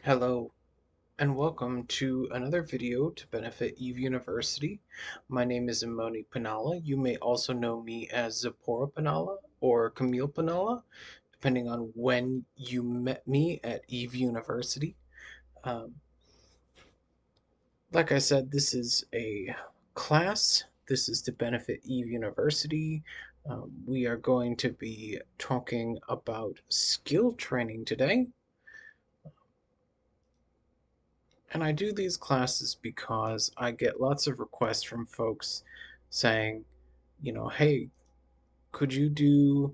Hello and welcome to another video to benefit Eve University. My name is Imoni Panala. You may also know me as Zipporah Panala or Camille Panala, depending on when you met me at Eve University. Um, like I said, this is a class. This is to benefit Eve University. We are going to be talking about skill training today. And I do these classes because I get lots of requests from folks saying, hey, could you do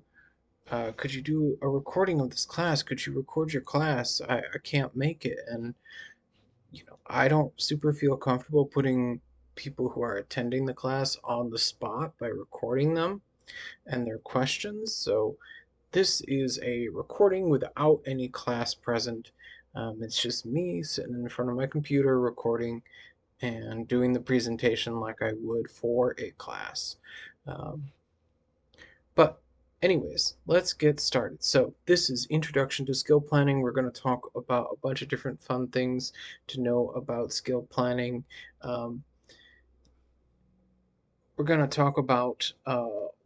a recording of this class? Could you record your class? I can't make it. And I don't super feel comfortable putting people who are attending the class on the spot by recording them and their questions. So this is a recording without any class present. It's just me sitting in front of my computer recording and doing the presentation like I would for a class. Um, but anyways, let's get started. So this is Introduction to Skill Planning. We're going to talk about a bunch of different fun things to know about skill planning. Um, we're going to talk about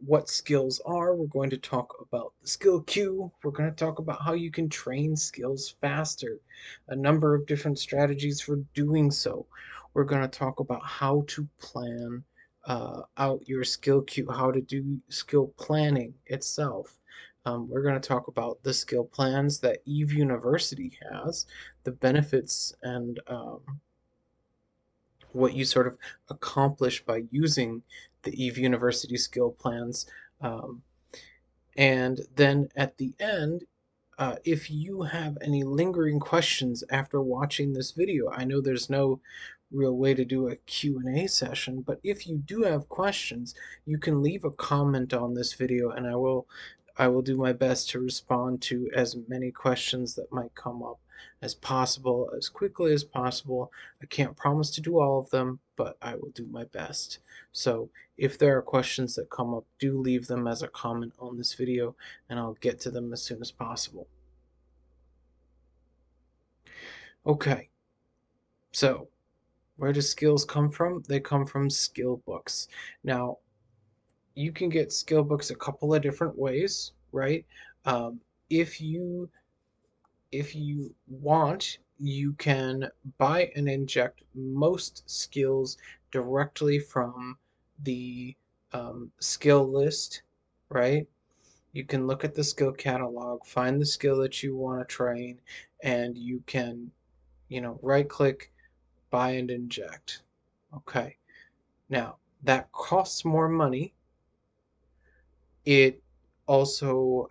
what skills are. We're going to talk about the skill queue. We're going to talk about how you can train skills faster, a number of different strategies for doing so. We're going to talk about how to plan out your skill queue, how to do skill planning itself. We're going to talk about the skill plans that Eve University has, the benefits and what you sort of accomplish by using the Eve University skill plans. Um, and then at the end, if you have any lingering questions after watching this video, I know there's no real way to do a Q&A session, but if you do have questions, you can leave a comment on this video and I will do my best to respond to as many questions that might come up as possible, as quickly as possible. I can't promise to do all of them, but I will do my best. So if there are questions that come up, do leave them as a comment on this video and I'll get to them as soon as possible. Okay, so where do skills come from? They come from skill books. Now, you can get skill books a couple of different ways, right? Um, if you if you want, you can buy and inject most skills directly from the skill list, right? You can look at the skill catalog, find the skill that you want to train, and you can, right click, buy and inject. Okay. Now, that costs more money. It also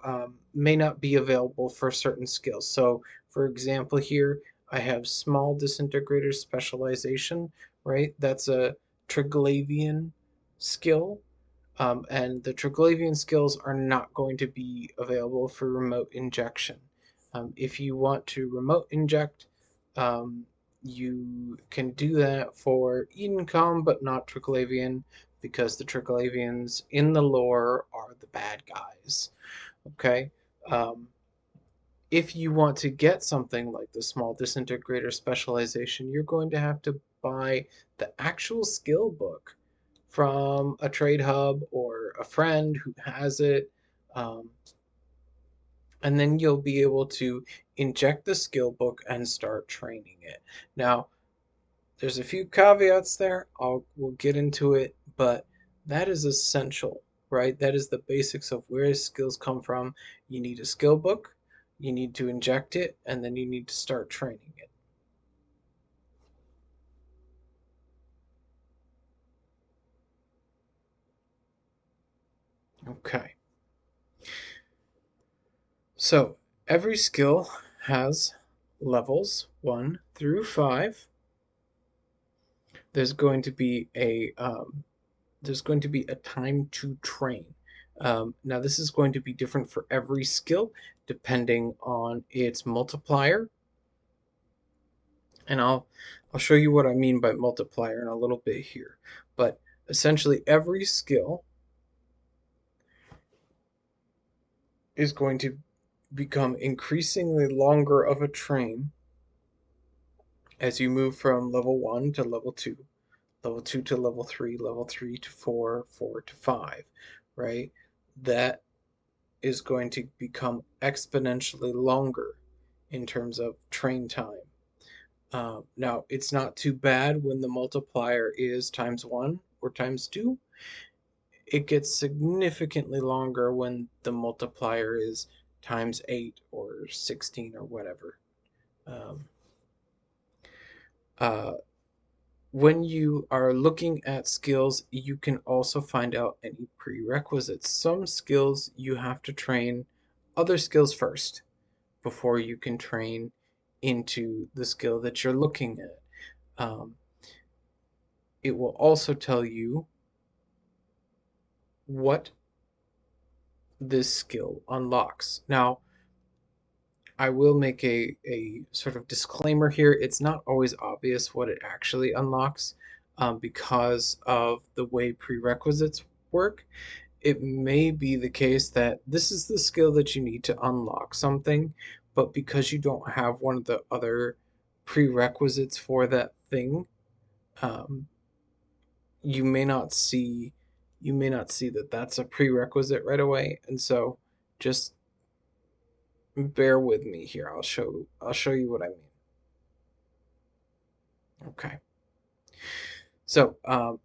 may not be available for certain skills. So, for example, here I have small disintegrator specialization, right? That's a Triglavian skill. And the Triglavian skills are not going to be available for remote injection. If you want to remote inject, um, you can do that for Edencom, but not Triglavian, because the Triglavians in the lore are the bad guys. Okay? Um, if you want to get something like the small disintegrator specialization, you're going to have to buy the actual skill book from a trade hub or a friend who has it. Um, and then you'll be able to inject the skill book and start training it. Now, there's a few caveats there. We'll get into it, but that is essential, right? That is the basics of where skills come from. You need a skill book, you need to inject it, and then you need to start training it. Okay. So every skill has levels 1 through 5. There's going to be a time to train. Now this is going to be different for every skill depending on its multiplier, and I'll show you what I mean by multiplier in a little bit here. But essentially every skill is going to become increasingly longer of a train As you move from level 1 to level 2 to level 3 to 4, 4 to 5, right? That is going to become exponentially longer in terms of train time. Now, it's not too bad when the multiplier is times 1 or times 2. It gets significantly longer when the multiplier is times 8 or 16 or whatever. Um, uh, when you are looking at skills, you can also find out any prerequisites. Some skills you have to train other skills first before you can train into the skill that you're looking at. Um, it will also tell you what this skill unlocks. Now, I will make a sort of disclaimer here. It's not always obvious what it actually unlocks because of the way prerequisites work. It may be the case that this is the skill that you need to unlock something, but because you don't have one of the other prerequisites for that thing, um, you may not see that that's a prerequisite right away, and so just bear with me here. I'll show you what I mean. Okay. So,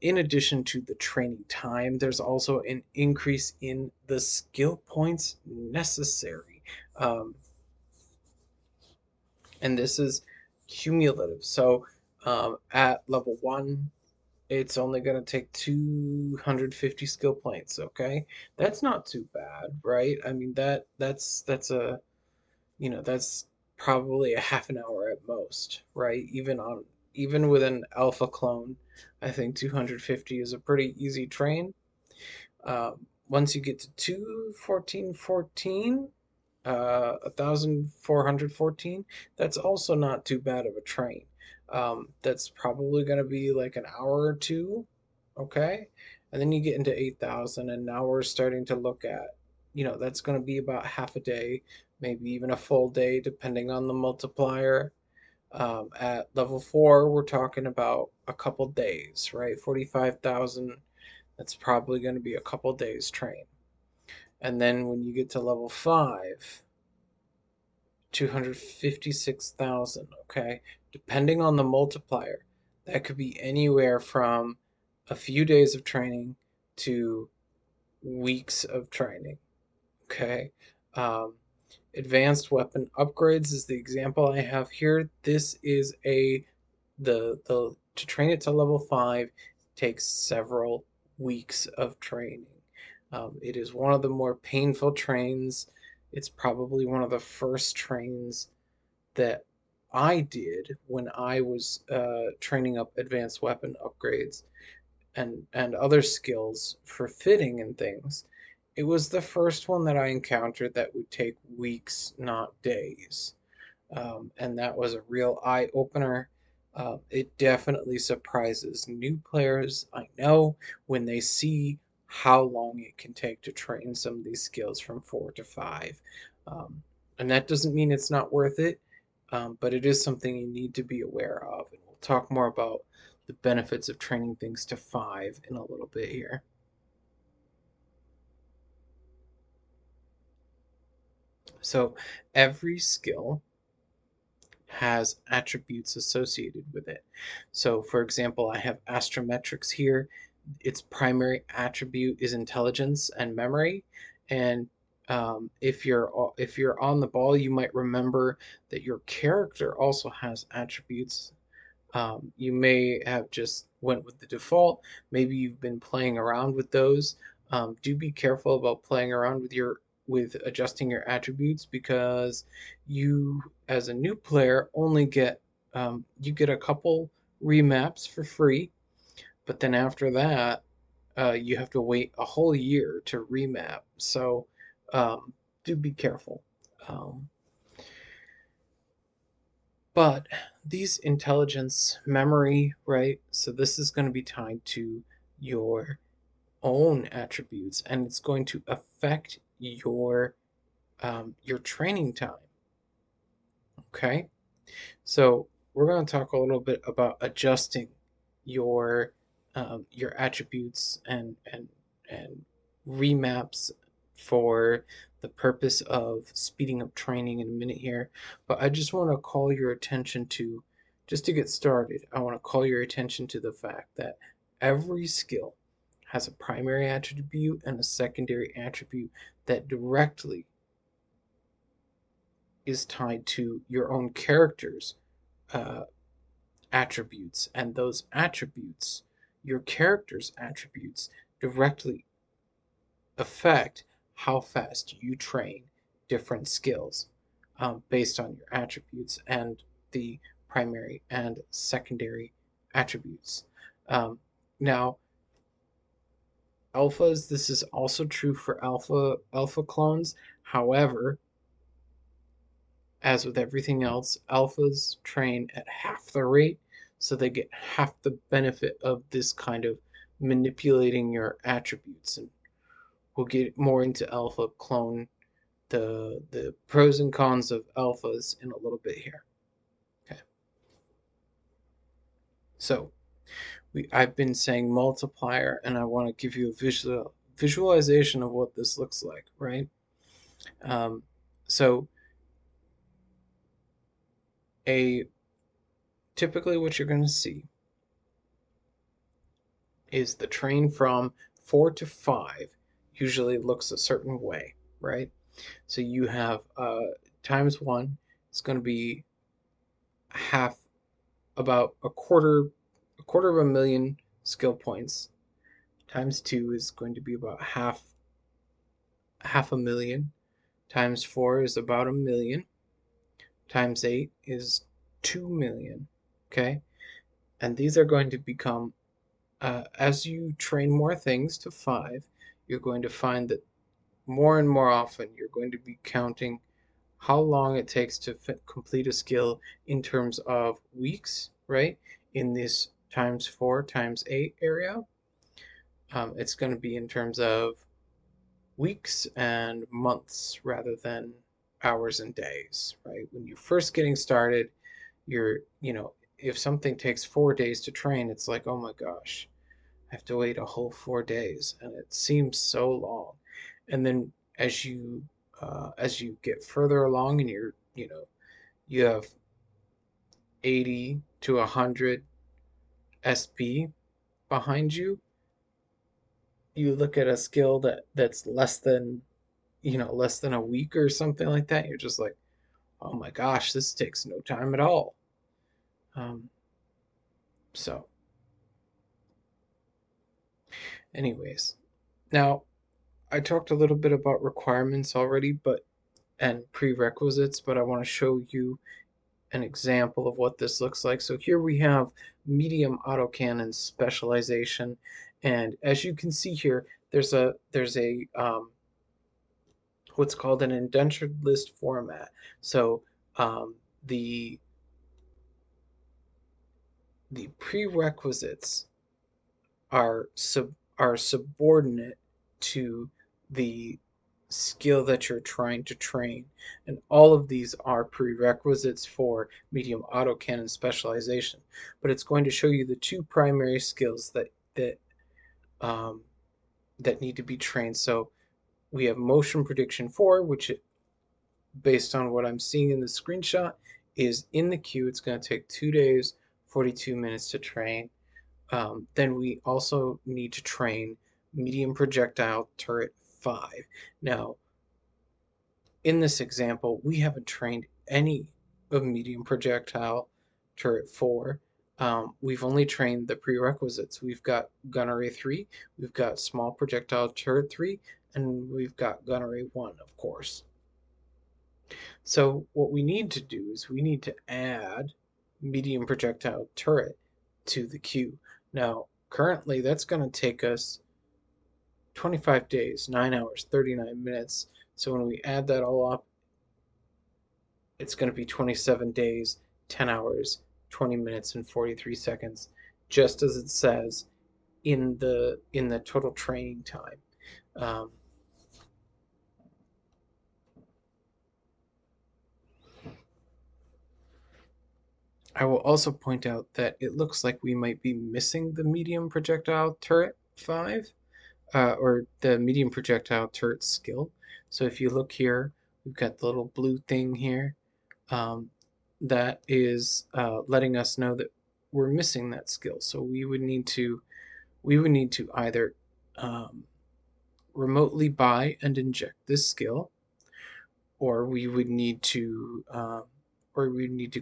in addition to the training time, there's also an increase in the skill points necessary. Um, and this is cumulative. So, at level 1, it's only going to take 250 skill points, okay? That's not too bad, right? I mean, that's a, that's probably a half an hour at most, right? Even with an alpha clone, I think 250 is a pretty easy train. Once you get to 21414, 1414, that's also not too bad of a train. That's probably going to be like an hour or two, okay? And then you get into 8,000, and now we're starting to look at, that's going to be about half a day, maybe even a full day, depending on the multiplier. At level 4, we're talking about a couple days, right? 45,000, that's probably going to be a couple days train. And then when you get to level 5, 256,000, okay? Depending on the multiplier, that could be anywhere from a few days of training to weeks of training, okay? Um, advanced weapon upgrades is the example I have here. This is the to train it to level 5 takes several weeks of training. It is one of the more painful trains. It's probably one of the first trains that I did when I was training up advanced weapon upgrades and other skills for fitting and things. It was the first one that I encountered that would take weeks, not days. And that was a real eye opener. It definitely surprises new players, I know, when they see how long it can take to train some of these skills from 4 to 5. Um, and that doesn't mean it's not worth it, but it is something you need to be aware of. And we'll talk more about the benefits of training things to 5 in a little bit here. So every skill has attributes associated with it. So, for example, I have astrometrics here. Its primary attribute is intelligence and memory. And if you're on the ball, you might remember that your character also has attributes. You may have just went with the default. Maybe you've been playing around with those. Do be careful about playing around with adjusting your attributes because you, as a new player, only get you get a couple remaps for free, but then after that, you have to wait a whole year to remap. So um, do be careful. Um, But these intelligence, memory, right? So this is going to be tied to your own attributes, and it's going to affect your training time. Okay, so we're going to talk a little bit about adjusting your attributes and remaps for the purpose of speeding up training in a minute here. But I just want to call your attention to, just to get started, I want to call your attention to the fact that every skill has a primary attribute and a secondary attribute that directly is tied to your own character's uh, attributes, and those attributes, your character's attributes, directly affect how fast you train different skills based on your attributes and the primary and secondary attributes. Now, alphas, this is also true for alpha clones. However, as with everything else, alphas train at half the rate, so they get half the benefit of this kind of manipulating your attributes. And we'll get more into alpha clone, the pros and cons of alphas in a little bit here. Okay. So I've been saying multiplier, and I want to give you a visualization of what this looks like, right? Um, so a typically what you're going to see is the train from 4 to 5 usually looks a certain way, right? So you have times 1, it's going to be half, about a quarter of a million skill points. Times 2 is going to be about half a million. Times 4 is about a million. Times 8 is 2 million. Okay? And these are going to become, as you train more things to 5, you're going to find that more and more often you're going to be counting how long it takes to complete a skill in terms of weeks, right? In this times 4 times 8 area, it's going to be in terms of weeks and months rather than hours and days, right? When you're first getting started, if something takes 4 days to train, it's like, oh my gosh, I have to wait a whole 4 days, and it seems so long. And then as you get further along, and you have 80 to 100 SP behind you, you look at a skill that's less than a week or something like that. You're just like, oh my gosh, this takes no time at all. Um, so, anyways, now I talked a little bit about requirements already, and prerequisites, but I want to show you an example of what this looks like. So here we have medium autocannon specialization, and as you can see here, there's a what's called an indentured list format. So um, the the prerequisites are subordinate to the skill that you're trying to train, and all of these are prerequisites for medium autocannon specialization. But it's going to show you the two primary skills um, that need to be trained. So we have motion prediction 4, which, based on what I'm seeing in the screenshot, is in the queue. It's going to take 2 days, 42 minutes to train. Then we also need to train medium projectile turret 5. Now, in this example, we haven't trained any of medium projectile turret 4. We've only trained the prerequisites. We've got gunnery 3, we've got small projectile turret 3, and we've got gunnery 1, of course. So what we need to do is we need to add medium projectile turret to the queue. Now, currently that's going to take us 25 days, 9 hours, 39 minutes. So when we add that all up, it's going to be 27 days, 10 hours, 20 minutes, and 43 seconds, just as it says in the total training time. Um, I will also point out that it looks like we might be missing the medium projectile turret 5, or the medium projectile turret skill. So if you look here, we've got the little blue thing here. Um, that is letting us know that we're missing that skill. So we would need to either um, remotely buy and inject this skill, or we would need to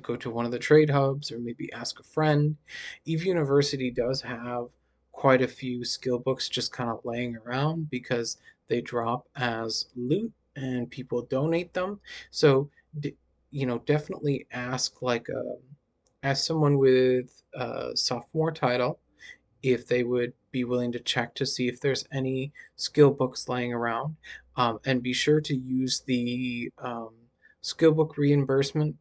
go to one of the trade hubs, or maybe ask a friend. Eve University does have quite a few skill books just kind of laying around because they drop as loot and people donate them. So definitely ask someone with a sophomore title if they would be willing to check to see if there's any skill books laying around. And be sure to use the skill book reimbursement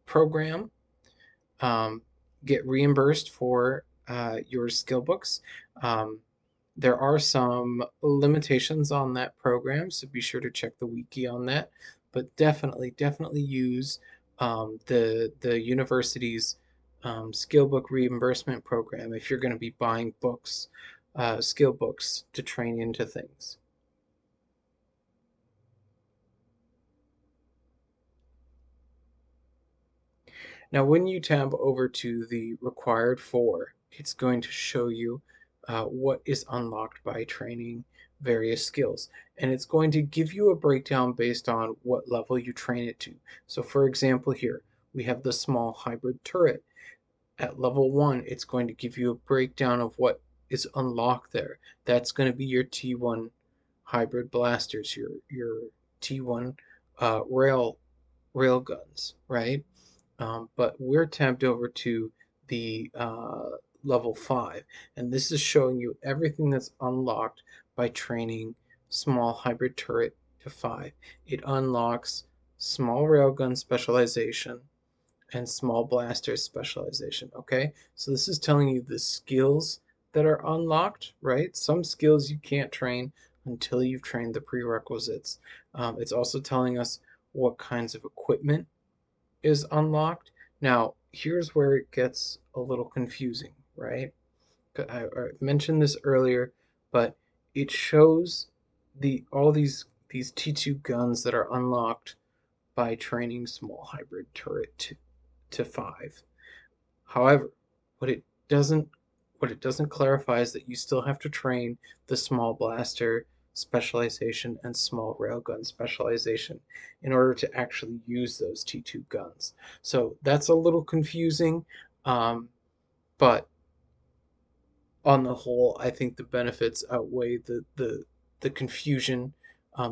program. um, get reimbursed for your skill books. Um, there are some limitations on that program, so be sure to check the wiki on that. But definitely use the university's skill book reimbursement program if you're going to be buying books, skill books to train into things. Now, when you tab over to the required for, it's going to show you what is unlocked by training various skills. And it's going to give you a breakdown based on what level you train it to. So for example here, we have the small hybrid turret. At level 1, it's going to give you a breakdown of what is unlocked there. That's going to be your T1 hybrid blasters, your T1 rail guns, right? But we're tabbed over to the level 5, and this is showing you everything that's unlocked by training small hybrid turret to 5. It unlocks small railgun specialization and small blaster specialization. Okay, so this is telling you the skills that are unlocked, right? Some skills you can't train until you've trained the prerequisites. It's also telling us what kinds of equipment is unlocked. Now, here's where it gets a little confusing, right? I mentioned this earlier, but it shows all these T2 guns that are unlocked by training small hybrid turret to 5. However, what it doesn't what it doesn't clarify is that you still have to train the small blaster specialization and small railgun specialization in order to actually use those T2 guns. So that's a little confusing, but on the whole, I think the benefits outweigh the confusion.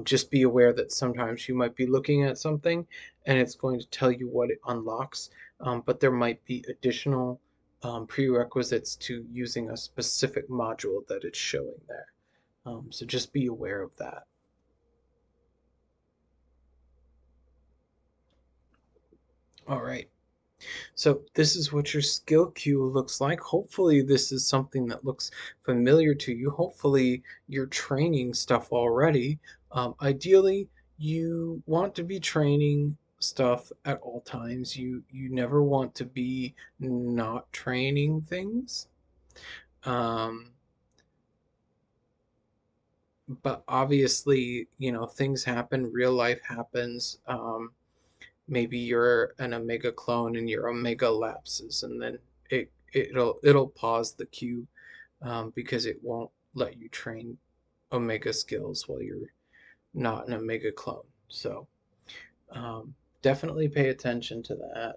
Just be aware that sometimes you might be looking at something and it's going to tell you what it unlocks, but there might be additional prerequisites to using a specific module that it's showing there. So just be aware of that. All right. So this is what your skill queue looks like. Hopefully this is something that looks familiar to you. Hopefully you're training stuff already. Ideally, you want to be training stuff at all times. You never want to be not training things. Um, but obviously, things happen, real life happens. Maybe you're an omega clone and your omega lapses, and then it'll pause the queue, because it won't let you train omega skills while you're not an omega clone. So um, definitely pay attention to that.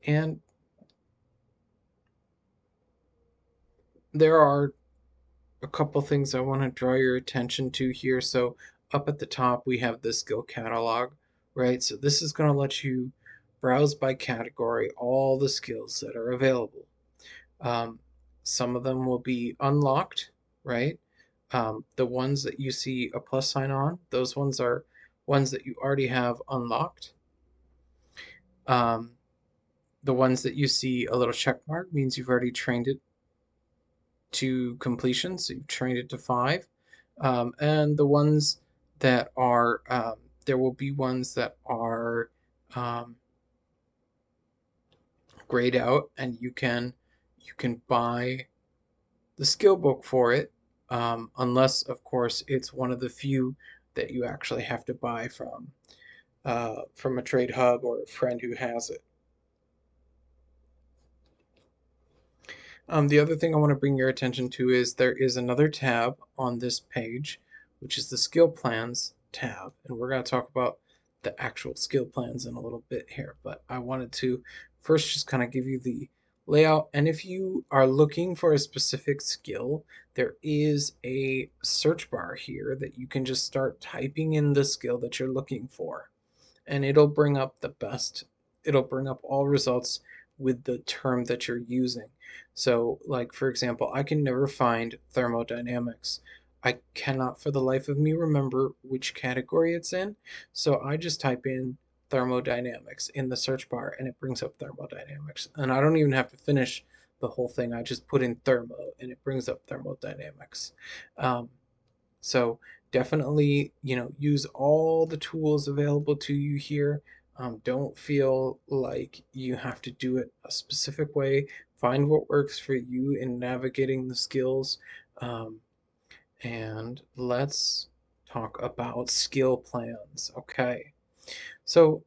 And there are a couple things I want to draw your attention to here. So up at the top, we have the skill catalog, right? So this is going to let you browse by category all the skills that are available. Um, some of them will be unlocked, right? The ones that you see a plus sign on, those ones are ones that you already have unlocked. Um, the ones that you see a little check mark means you've already trained it to completion, so you've trained it to 5. And the ones that are, there will be ones that are, um, grayed out, and you can buy the skill book for it, unless of course it's one of the few that you actually have to buy from a trade hub or a friend who has it. The other thing I want to bring your attention to is there is another tab on this page, which is the skill plans tab. And we're going to talk about the actual skill plans in a little bit here. But I wanted to first just kind of give you the layout. And if you are looking for a specific skill, there is a search bar here that you can just start typing in the skill that you're looking for, and it'll bring up all results with the term that you're using. So, like for example, I can never find thermodynamics. I cannot for the life of me remember which category it's in, so I just type in thermodynamics in the search bar and it brings up thermodynamics. And I don't even have to finish the whole thing. I just put in thermo and it brings up thermodynamics. Um, so definitely, use all the tools available to you here. Don't feel like you have to do it a specific way. Find what works for you in navigating the skills. Um, and let's talk about skill plans. Okay. So,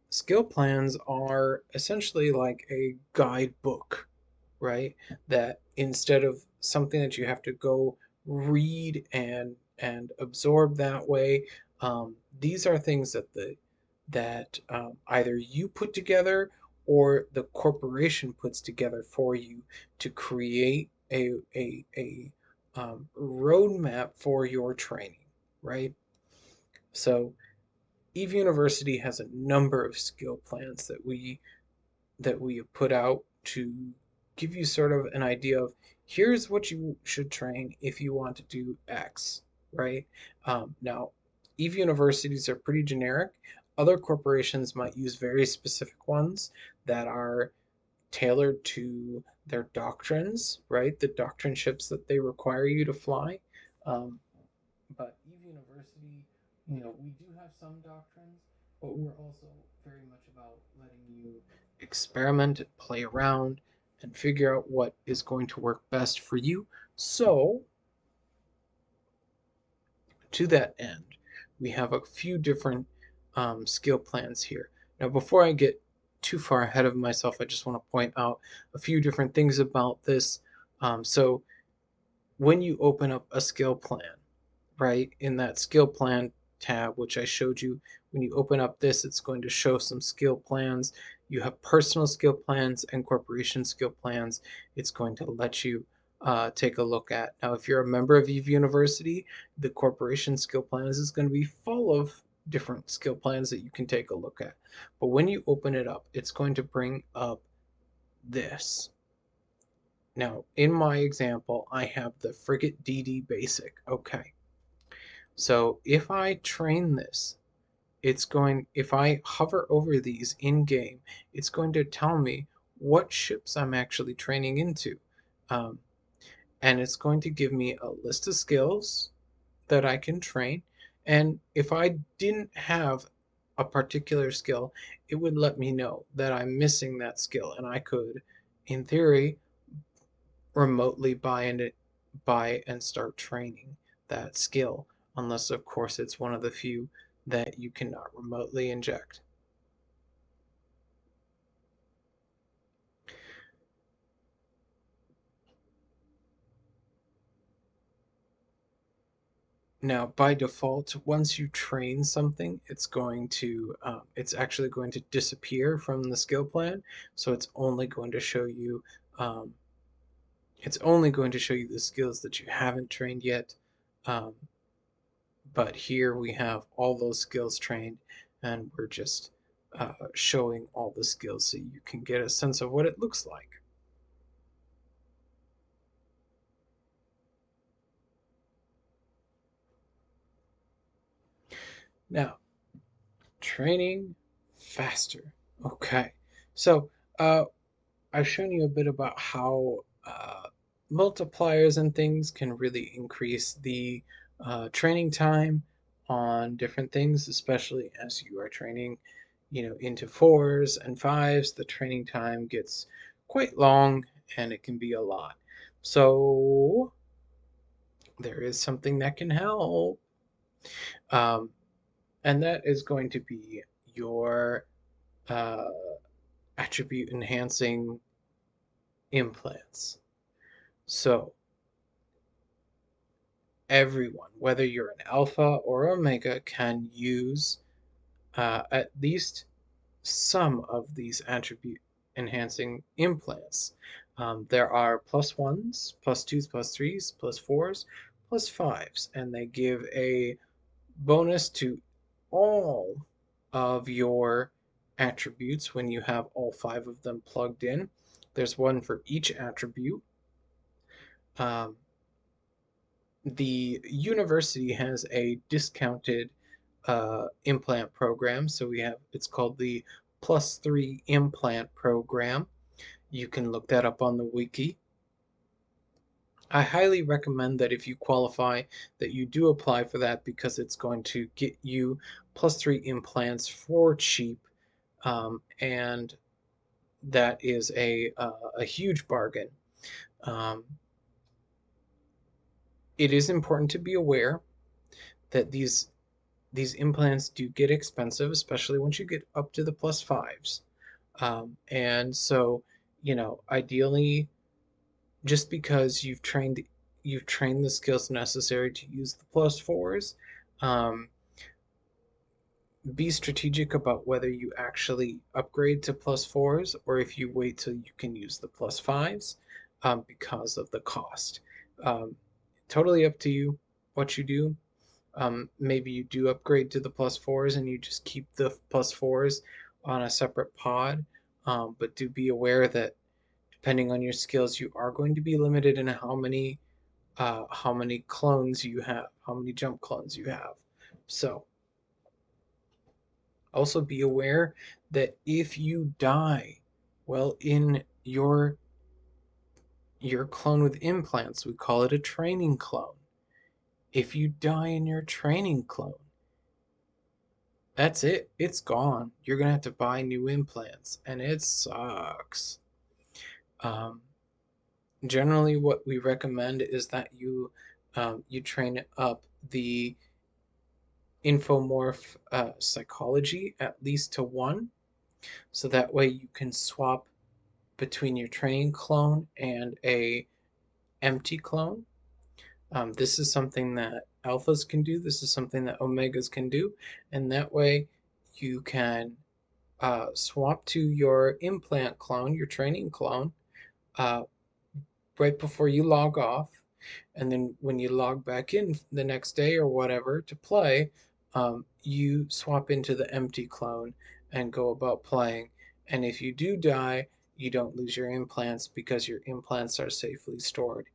skill plans are essentially like a guidebook, right? That instead of something that you have to go read and absorb that way, these are things that either you put together or the corporation puts together for you to create a roadmap for your training, right? So Eve University has a number of skill plans that we have put out to give you sort of an idea of here's what you should train if you want to do X, right? Now, Eve universities are pretty generic. Other corporations might use very specific ones that are tailored to their doctrines, right? The doctrine ships that they require you to fly. Um, but Eve University, we do have some doctrines, but we're also very much about letting you experiment, play around, and figure out what is going to work best for you. So, to that end, we have a few different skill plans here. Now, before I get too far ahead of myself, I just want to point out a few different things about this. So, when you open up a skill plan, right, in that skill plan tab, which I showed you, when you open up this, it's going to show some skill plans. You have personal skill plans and corporation skill plans. It's going to let you take a look at. Now, if you're a member of Eve University, the corporation skill plans is going to be full of different skill plans that you can take a look at. But when you open it up, it's going to bring up this. Now, in my example, I have the Frigate DD Basic. Okay. So if I train this, if I hover over these in game, it's going to tell me what ships I'm actually training into. Um, and it's going to give me a list of skills that I can train. And if I didn't have a particular skill, it would let me know that I'm missing that skill. And I could, in theory, remotely buy and start training that skill, unless of course it's one of the few that you cannot remotely inject. Now, by default, once you train something, it's actually going to disappear from the skill plan. So um, it's only going to show you the skills that you haven't trained yet. Um, but here we have all those skills trained, and we're just showing all the skills so you can get a sense of what it looks like. Now, training faster. Okay, so I've shown you a bit about how multipliers and things can really increase the training time on different things, especially as you are training into fours and fives, the training time gets quite long and it can be a lot. So there is something that can help. Um, and that is going to be your uh, attribute enhancing implants. So everyone, whether you're an alpha or omega, can use at least some of these attribute enhancing implants. There are plus ones, plus twos, plus threes, plus fours, plus fives, and they give a bonus to all of your attributes when you have all five of them plugged in. There's one for each attribute. Um, the university has a discounted implant program, so it's called the +3 implant program. You can look that up on the wiki. I highly recommend that if you qualify, that you do apply for that because it's going to get you +3 implants for cheap, and that is a huge bargain. Um, it is important to be aware that these implants do get expensive, especially once you get up to the +5s. And so, ideally, just because you've trained the skills necessary to use the +4s, um, be strategic about whether you actually upgrade to +4s or if you wait till you can use the +5s, because of the cost. Um, totally up to you what you do. Maybe you do upgrade to the +4s and you just keep the +4s on a separate pod. But do be aware that depending on your skills, you are going to be limited in how many clones you have, how many jump clones you have. So also be aware that if you die, well, in your clone with implants, we call it a training clone. If you die in your training clone, that's it. It's gone. You're gonna have to buy new implants, and it sucks. Um, Generally, what we recommend is that you train up the infomorph psychology at least to 1, so that way you can swap between your training clone and a empty clone. This is something that alphas can do. This is something that omegas can do, and that way you can swap to your implant clone, your training clone, uh, right before you log off. And then when you log back in the next day or whatever to play, you swap into the empty clone and go about playing. And if you do die, you don't lose your implants because your implants are safely stored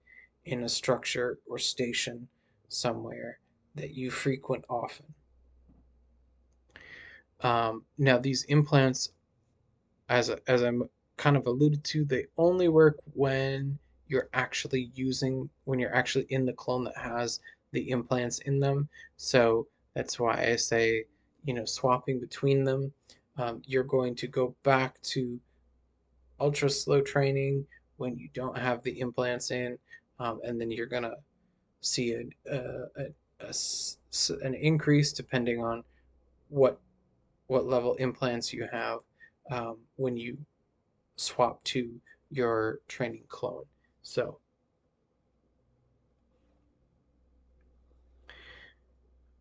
in a structure or station somewhere that you frequent often. Now, these implants, as I'm kind of alluded to, they only work when you're actually in the clone that has the implants in them. So that's why I say, swapping between them. You're going to go back to ultra slow training when you don't have the implants in, and then you're gonna see an increase depending on what level implants you have, when you swap to your training clone. So,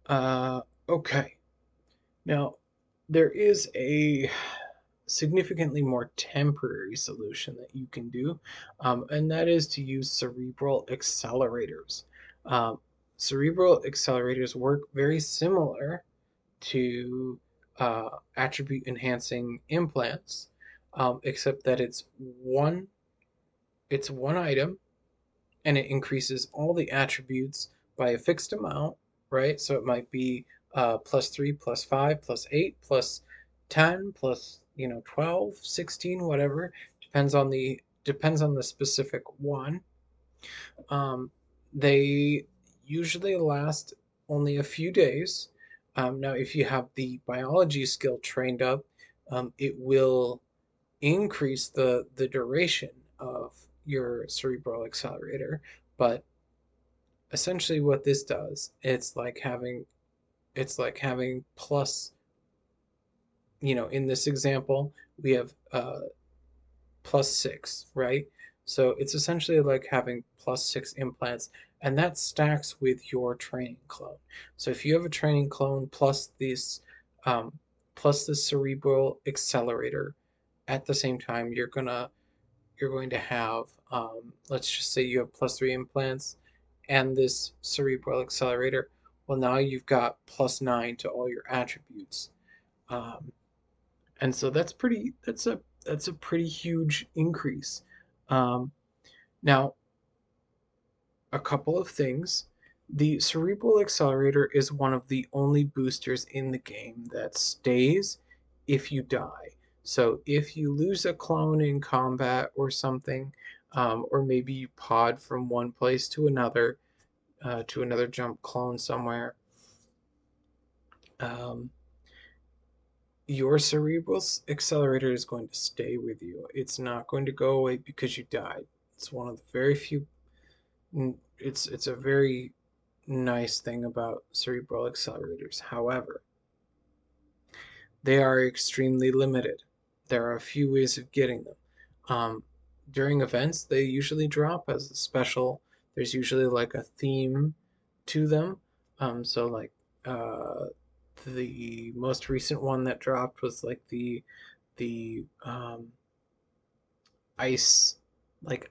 uh, okay. Now, there is a significantly more temporary solution that you can do, and that is to use cerebral accelerators. Um, Cerebral accelerators work very similar to attribute enhancing implants, except that it's one item and it increases all the attributes by a fixed amount, right? So it might be +3, +5, +8, +10, plus 12, 16, whatever. Depends on the specific one. Um, they usually last only a few days. Now, if you have the biology skill trained up, it will increase the duration of your cerebral accelerator. But essentially what this does, it's like having plus, in this example, we have +6, right? So it's essentially like having +6 implants, and that stacks with your training clone. So if you have a training clone um, plus this cerebral accelerator, at the same time, you're going to have, let's just say you have +3 implants and this cerebral accelerator. Well, now you've got +9 to all your attributes. Um, and so that's a pretty huge increase. Um, Now, a couple of things. The cerebral accelerator is one of the only boosters in the game that stays if you die. So if you lose a clone in combat or something, or maybe you pod from one place to another jump clone somewhere, um, your cerebral accelerator is going to stay with you. It's not going to go away because you died. It's one of the very few. It's a very nice thing about cerebral accelerators. However, they are extremely limited. There are a few ways of getting them. Um, During events, they usually drop as a special. There's usually like a theme to them. So like uh, the most recent one that dropped was like the ice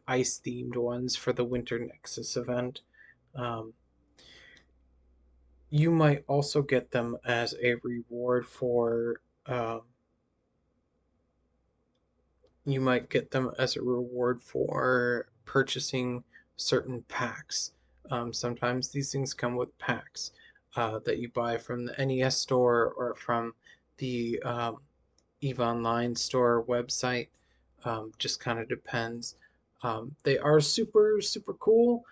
ice themed ones for the Winter Nexus event. Um, you might also get them as a reward for um, you might get them as a reward for purchasing certain packs. Sometimes these things come with packs that you buy from the NES store or from the EVE Online store website. Just kind of depends. They are super, super cool,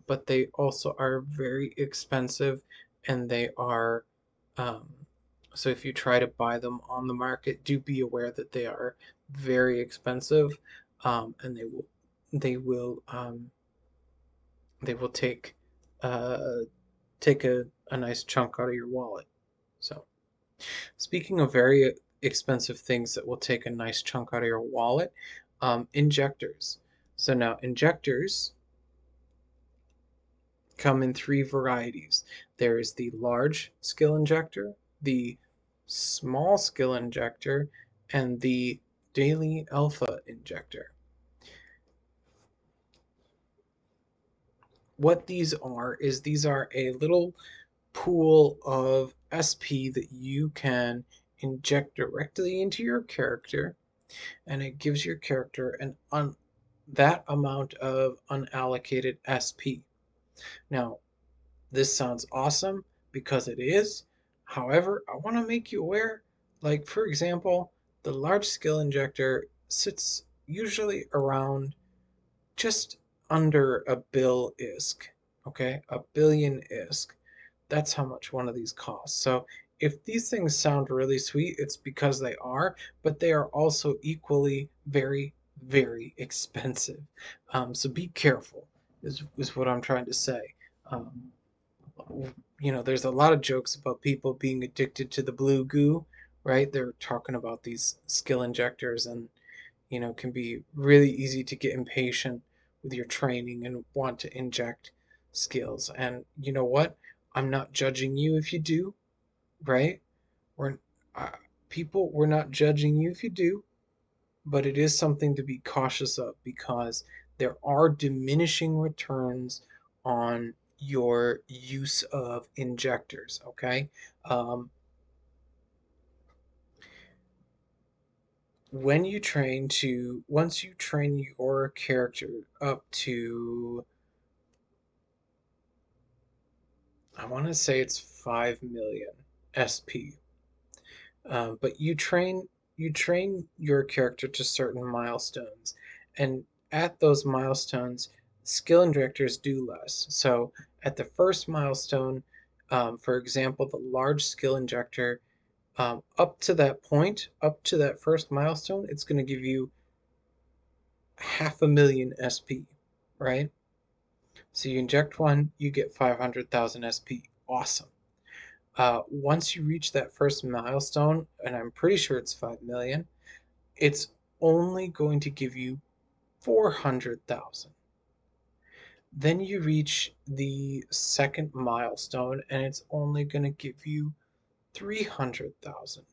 but they also are very expensive, and they are. Um, so if you try to buy them on the market, do be aware that they are very expensive, and they will um, they will uh, take a nice chunk out of your wallet. So speaking of very expensive things that will take a nice chunk out of your wallet, injectors. So now injectors come in three varieties. There is the large skill injector, the small skill injector, and the daily alpha injector. What these are is these are a little pool of SP that you can inject directly into your character, and it gives your character that amount of unallocated SP. Now, this sounds awesome because it is. However, I want to make you aware, like for example, the large skill injector sits usually around just under a bill ISK. Okay, a billion ISK. That's how much one of these costs. So if these things sound really sweet, it's because they are, but they are also equally very, very expensive. So be careful, is what I'm trying to say. Um, there's a lot of jokes about people being addicted to the blue goo, right? They're talking about these skill injectors and, can be really easy to get impatient with your training and want to inject skills. And you know what? I'm not judging you if you do, right? We're uh, we're not judging you if you do, but it is something to be cautious of because there are diminishing returns on your use of injectors, okay? Um, once you train your character up to, I want to say it's 5 million SP. But you train your character to certain milestones, and at those milestones, skill injectors do less. So at the first milestone, for example, the large skill injector Up to that point, up to that first milestone, it's going to give you 500,000 SP, right? So you inject one, you get 500,000 SP. Awesome. Once you reach that first milestone, and I'm pretty sure it's 5 million, it's only going to give you 400,000. Then you reach the second milestone, and it's only going to give you 300,000.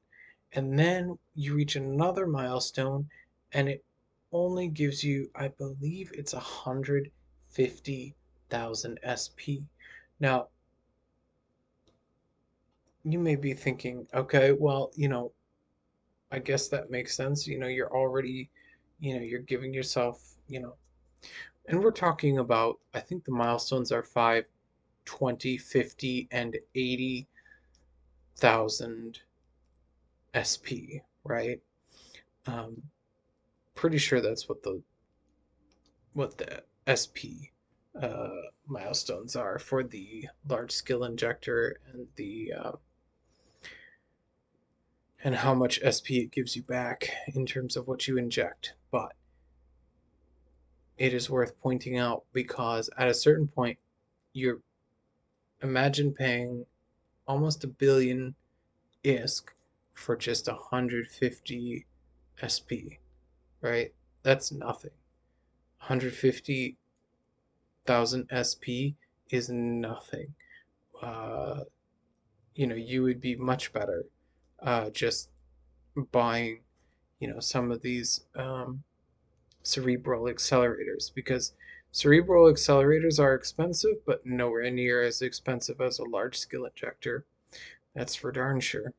And then you reach another milestone, and it only gives you, I believe it's 150,000 SP. Now, you may be thinking, okay, well, I guess that makes sense. You're already, you're giving yourself, and we're talking about, I think the milestones are 5, 20, 50, and 80,000 SP, right? Um, Pretty sure that's what the SP uh, milestones are for the large scale injector and how much SP it gives you back in terms of what you inject. But it is worth pointing out because at a certain point, you're imagine paying almost a billion ISK for just 150 SP, right? That's nothing. 150,000 SP is nothing. Uh, you would be much better just buying, some of these cerebral accelerators because cerebral accelerators are expensive, but nowhere near as expensive as a large scale injector. That's for darn sure.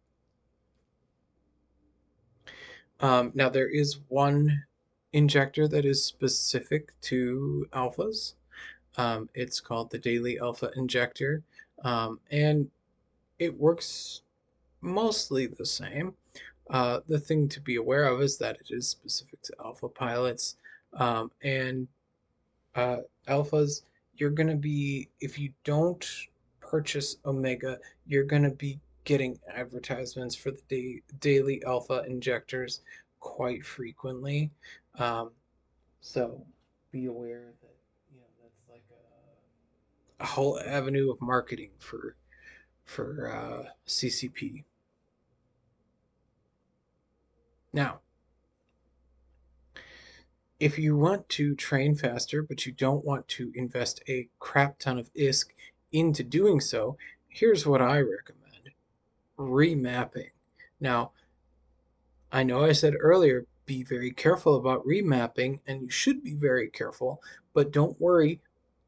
Now, there is one injector that is specific to alphas. It's called the daily alpha injector, and it works mostly the same. The thing to be aware of is that it is specific to alpha pilots, and uh, alphas, you're going to be, if you don't purchase Omega, you're going to be getting advertisements for the daily alpha injectors quite frequently. Um, so be aware that, that's like a whole avenue of marketing for CCP. Now, if you want to train faster, but you don't want to invest a crap ton of ISK into doing so, here's what I recommend: remapping. Now, I know I said earlier, be very careful about remapping, and you should be very careful, but don't worry,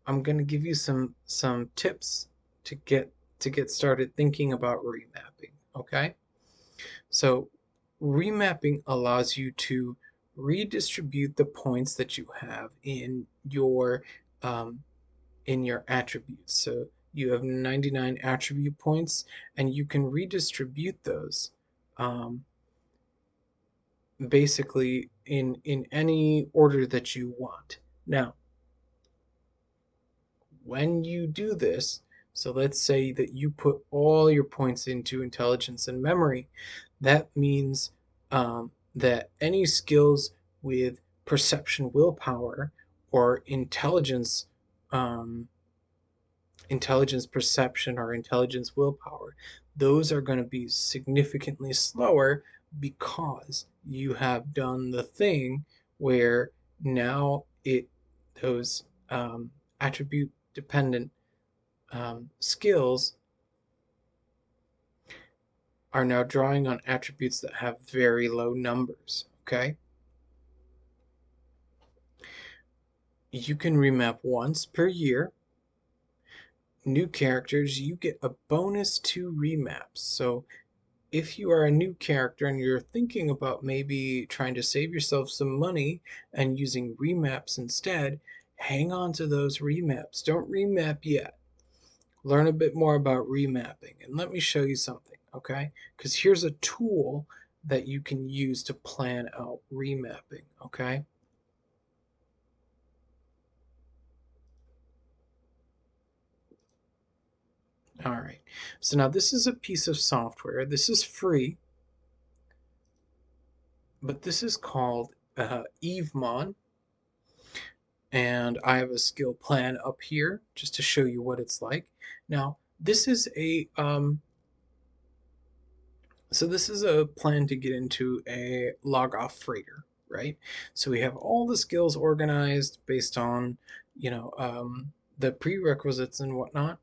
I'm going to give you some tips to get started thinking about remapping, okay? So, remapping allows you to redistribute the points that you have um, in your attributes. So you have 99 attribute points, and you can redistribute those um, basically in any order that you want. Now, when you do this, so let's say that you put all your points into intelligence and memory, that means that any skills with perception willpower or um, intelligence perception or intelligence willpower, those are going to be significantly slower because you have done the thing where now those attribute dependent skills are now drawing on attributes that have very low numbers. Okay, you can remap once per year. New characters, you get a bonus to remaps. So if you are a new character and you're thinking about maybe trying to save yourself some money and using remaps instead, hang on to those remaps. Don't remap yet. Learn a bit more about remapping. And let me show you something, okay? Because here's a tool that you can use to plan out remapping, okay? All right. So now this is a piece of software. This is free. but this is called EveMon, and I have a skill plan up here just to show you what it's like. Now, this is a plan to get into a log off freighter, right? So we have all the skills organized based on, you know, the prerequisites and whatnot.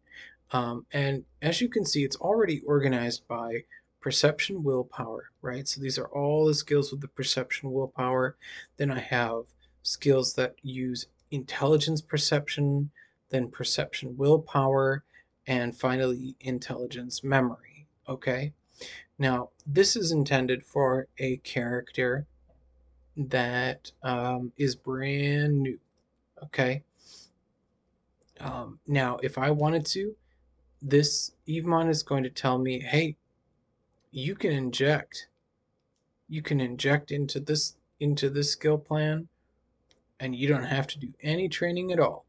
And as you can see, it's already organized by perception, willpower, right? So these are all the skills with the perception, willpower. Then I have skills that use intelligence, perception, then perception, willpower, and finally intelligence, memory. Okay. Now, this is intended for a character that is brand new. Okay. Now, if I wanted to, this Evemon is going to tell me, hey, you can inject. You can inject into this skill plan, and you don't have to do any training at all.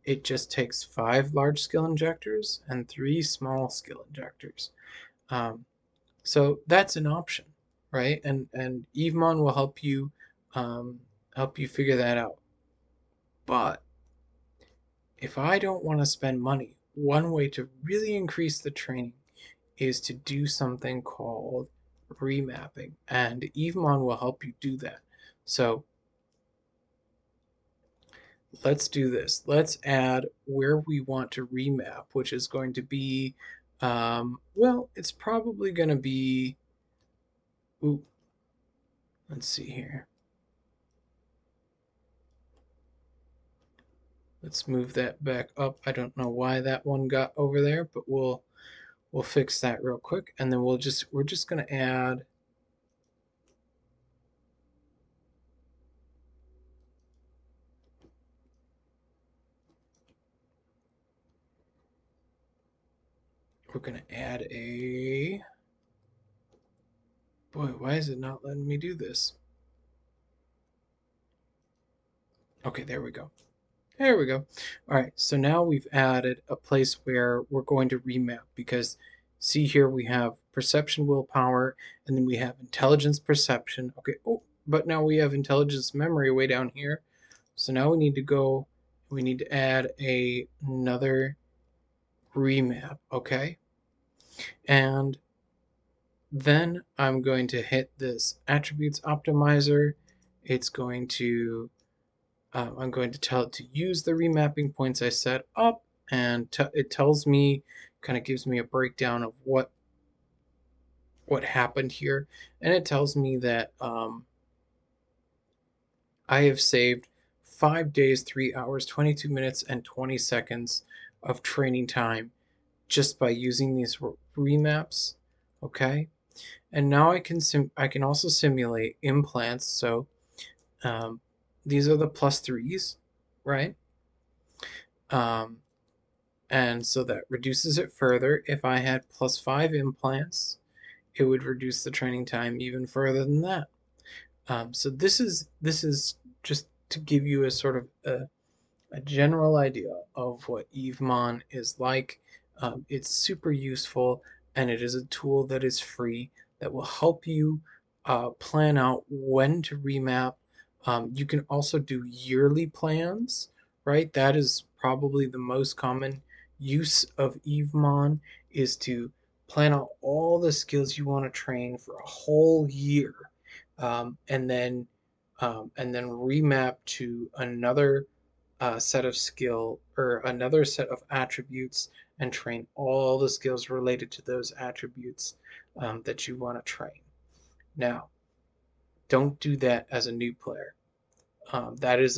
It just takes 5 large skill injectors and 3 small skill injectors. Um, so that's an option, right? And Evemon will um, help you figure that out. But if I don't want to spend money, one way to really increase the training is to do something called remapping, and Evemon will help you do that. So let's do this. Let's add where we want to remap, which is going to be, well, it's probably going to be, ooh, let's see here. Let's move that back up. I don't know why that one got over there, but we'll fix that real quick, and then we're just going to add. We're going to add a. Boy, why is it not letting me do this? Okay, there we go. There we go. All right, so now we've added a place where we're going to remap because see here we have perception, willpower, and then we have intelligence, perception. Okay, oh, but now we have intelligence, memory way down here. So now we need to add another remap, okay? And then I'm going to hit this attributes optimizer. It's going to I'm going to tell it to use the remapping points I set up, and it tells me, kind of gives me a breakdown of what happened here, and it tells me that I have saved 5 days, 3 hours, 22 minutes, and 20 seconds of training time just by using these remaps. Okay, and now I can also simulate implants. So these are the +3s, right? Um, And so that reduces it further. If I had +5 implants, it would reduce the training time even further than that. So this is just to give you a sort of a general idea of what Evemon is like. It's super useful, and it is a tool that is free that will help you plan out when to remap. You can also do yearly plans, right? That is probably the most common use of Evemon is to plan out all the skills you want to train for a whole year, and then remap to another set of skill or another set of attributes and train all the skills related to those attributes that you want to train. Now, don't do that as a new player. That is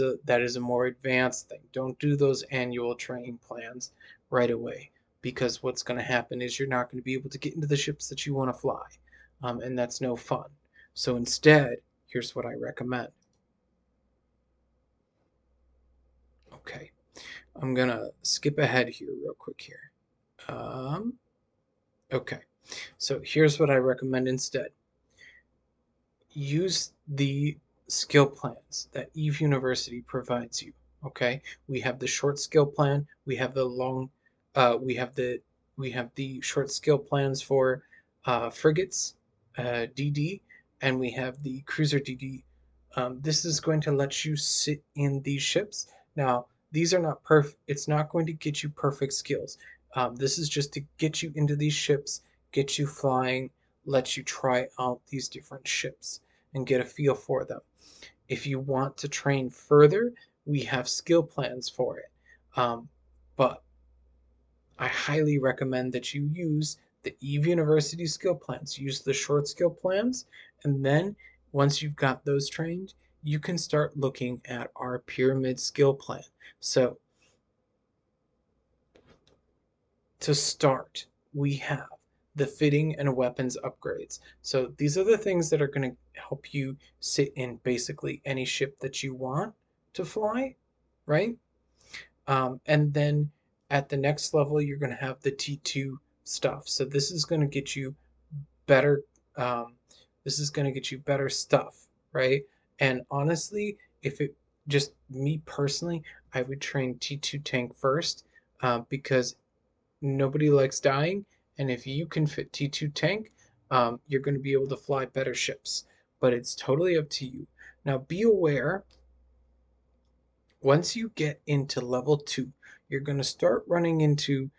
a more advanced thing. Don't do those annual training plans right away because what's going to happen is you're not going to be able to get into the ships that you want to fly, and that's no fun. So instead, here's what I recommend. Okay, I'm gonna skip ahead here real quick here. Um, okay, so here's what I recommend instead. Use the skill plans that Eve University provides you. Okay, we have the short skill plan, we have the long, we have the short skill plans for frigates, DD, and we have the cruiser DD. This is going to let you sit in these ships. Now, these are not perfect. It's not going to get you perfect skills. This is just to get you into these ships, get you flying, let you try out these different ships and get a feel for them. If you want to train further, we have skill plans for it. But I highly recommend that you use the Eve University skill plans. Use the short skill plans, and then once you've got those trained, you can start looking at our pyramid skill plan. So to start, we have the fitting and weapons upgrades. So these are the things that are going to help you sit in basically any ship that you want to fly, right? And then at the next level, you're going to have the T2 stuff. So this is going to get you better. Um, this is going to get you better stuff, right? And honestly, if it just me personally, I would train T2 tank first because nobody likes dying. And if you can fit T2 tank, you're going to be able to fly better ships. But it's totally up to you. Now, be aware once you get into level 2, you're going to start running into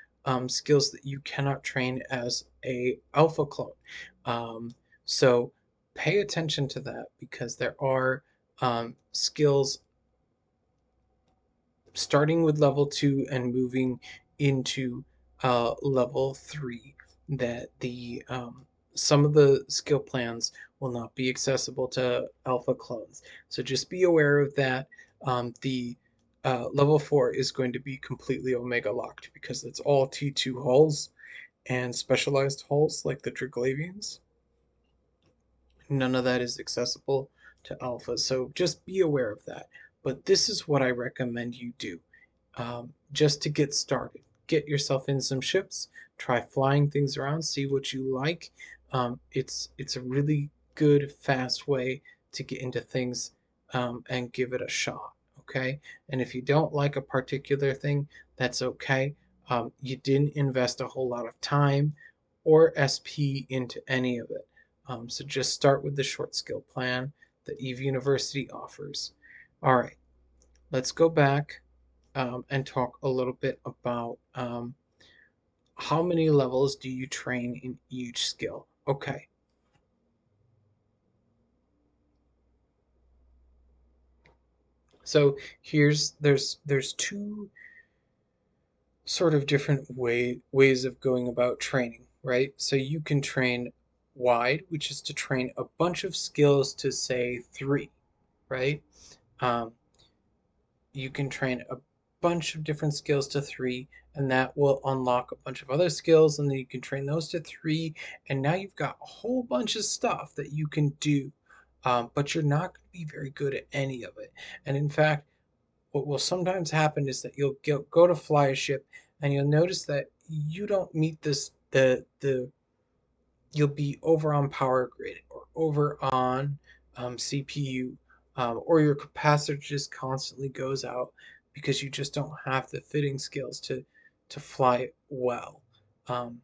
skills that you cannot train as a alpha clone. So pay attention to that because there are skills starting with level 2 and moving into level 3 that the some of the skill plans will not be accessible to alpha clones. So just be aware of that. The level 4 is going to be completely omega locked because it's all T2 hulls and specialized hulls like the Draglavians. None of that is accessible to alpha, so just be aware of that. But this is what I recommend you do just to get started. Get yourself in some ships, try flying things around, see what you like. It's a really good, fast way to get into things and give it a shot. Okay, and if you don't like a particular thing, that's okay. You didn't invest a whole lot of time or SP into any of it. So just start with the short skill plan that Eve University offers. All right, let's go back and talk a little bit about how many levels do you train in each skill. Okay, so there's two sort of different ways of going about training, right? So you can train wide, which is to train a bunch of skills to say 3, right? Um, you can train a bunch of different skills to 3, and that will unlock a bunch of other skills, and then you can train those to 3, and now you've got a whole bunch of stuff that you can do. But you're not going to be very good at any of it. And in fact, what will sometimes happen is that you'll go to fly a ship, and you'll notice that you don't meet this the you'll be over on power grid or over on CPU, or your capacitor just constantly goes out because you just don't have the fitting skills to fly it well. Um,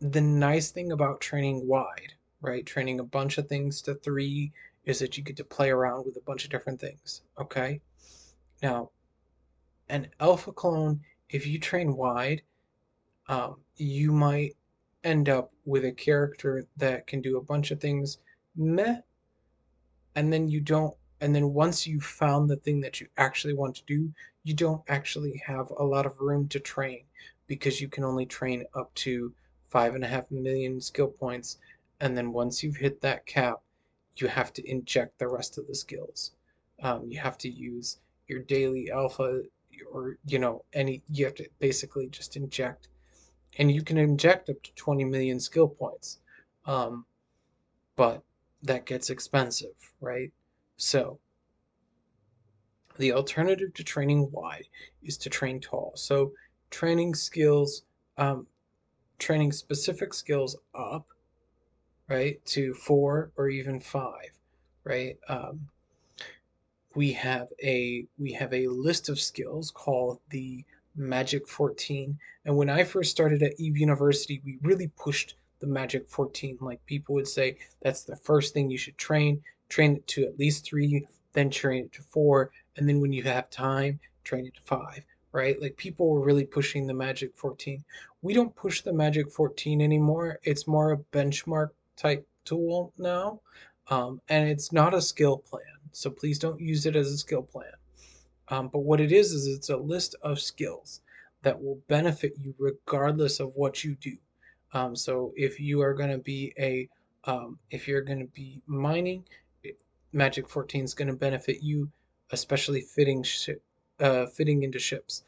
the nice thing about training wide, right, training a bunch of things to 3 is that you get to play around with a bunch of different things. Okay, now an alpha clone, if you train wide, you might end up with a character that can do a bunch of things meh, and then you don't, and then once you've found the thing that you actually want to do, you don't actually have a lot of room to train because you can only train up to 5.5 million skill points, and then once you've hit that cap, you have to inject the rest of the skills. You have to use your daily alpha, or any, you have to basically just inject, and you can inject up to 20 million skill points. Um, but that gets expensive, right? So the alternative to training wide is to train tall. So training skills, training specific skills up, right, to 4 or even 5, right? We have a list of skills called the Magic 14. And when I first started at Eve University, we really pushed the magic 14. Like people would say that's the first thing you should train it to at least 3, then train it to 4, and then when you have time, train it to 5, right? Like people were really pushing the magic 14. We don't push the magic 14 anymore. It's more a benchmark type tool now. And it's not a skill plan. So please don't use it as a skill plan. But what it is it's a list of skills that will benefit you regardless of what you do. So if you are going to be if you're going to be mining, Magic 14 is going to benefit you, especially fitting into ships.